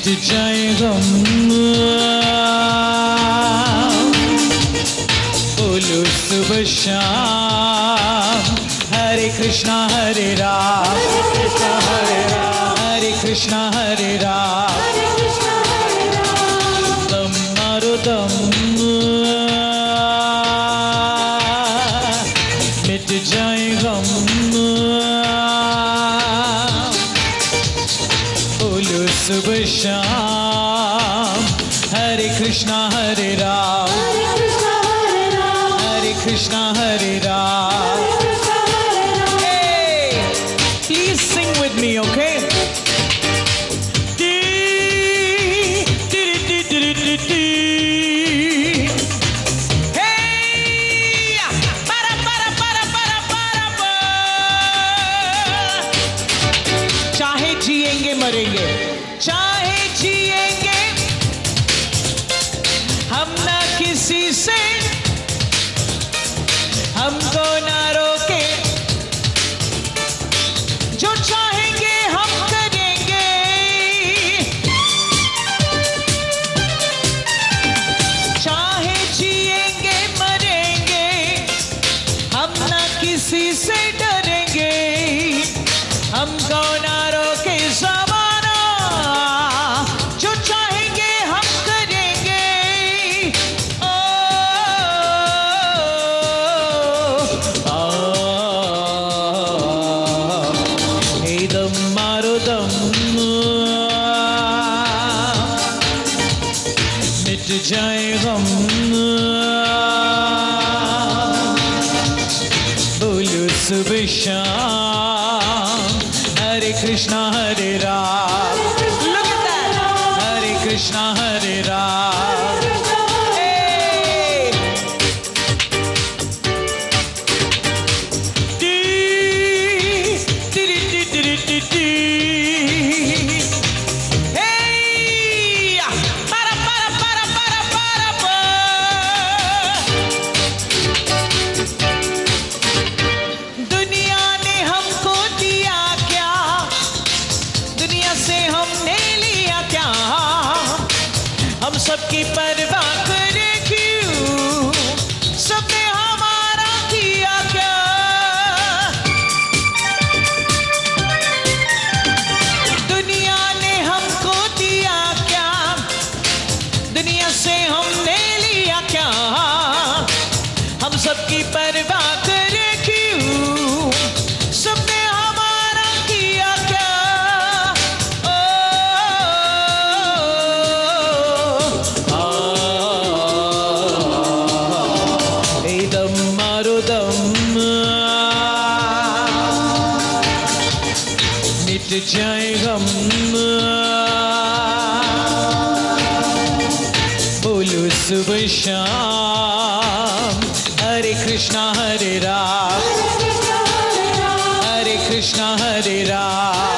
मिट जाए गम बोलो सुबह शाम हरे कृष्णा हरे राम हरे कृष्णा हरे राम दम मारो दम मिट जाए गम बोलो सुबह शाम हरे कृष्णा हरे राम हरे कृष्णा हरे Ram hey please sing with me okay चाहे जिएंगे मरेंगे चाहे जिएंगे हम ना किसी से हमको ना रोके जो चाहेंगे हम करेंगे चाहे जिएंगे मरेंगे हम ना किसी से डरेंगे हमको ना रोके ज़माना जो चाहेंगे हम करेंगे ओ हे दम मारो दम मिट जाए गम बोलो सुबह शाम हरे कृष्णा हरे Ram look at that Hare Krishna Hare Ram hey दुनिया ने हमको दिया क्या दुनिया से हमने लिया क्या हम सबकी परवाह करे क्यों सबने हमारा किया क्या दुनिया ने हमको दिया क्या दुनिया से हमने लिया क्या हम सबकी परवाह करे क्यों सबने हमारा किया क्या दम मारो दम मिट जाए गम बोलो सुबह शाम हरे कृष्णा हरे राम हरे कृष्णा हरे राम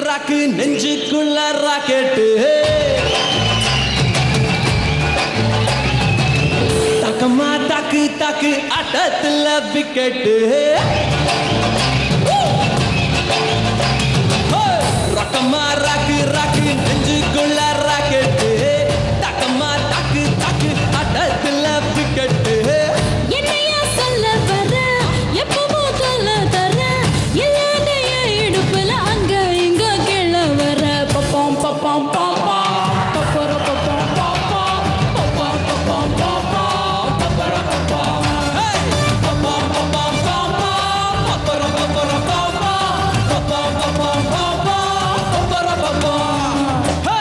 ராக்கு நெஞ்சுக்குள்ள ராக்கெட்டு தக்கமா தாக்கு தாக்கு ஆட்டத்துல விக்கெட்டு ரக்கமா ராக்கு ராக்கு நெஞ்சுக்குள்ள ராக்கெட்டு தக்கமா தாக்கு தாக்கு ஆட்டத்துல விக்கெட்டு என்னையா சொல்ல வர எப்பவோ சொல்ல தர எல்லாரைய இடுப்புல அங்க இங்க கிள வர பப்பாம் பப்பாம் பாப்பா பப்பர பப்பாம் பாப்பா பப்பாம் பப்பாம் பாப்பா பப்பர பப்பாம் ஹே பப்பாம் பப்பாம் பாப்பா பப்பர பப்பர பாப்பா பப்பாம் பப்பாம் பாப்பா பப்பர பப்பாம் ஹே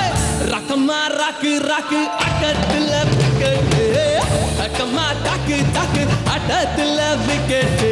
ரக்கமா ராக்கு ராக்கு ஆட்டத்துல விக்கெட்டு ரக்கமா தாக்கு தாக்கு ஆட்டத்துல விக்கெட்டு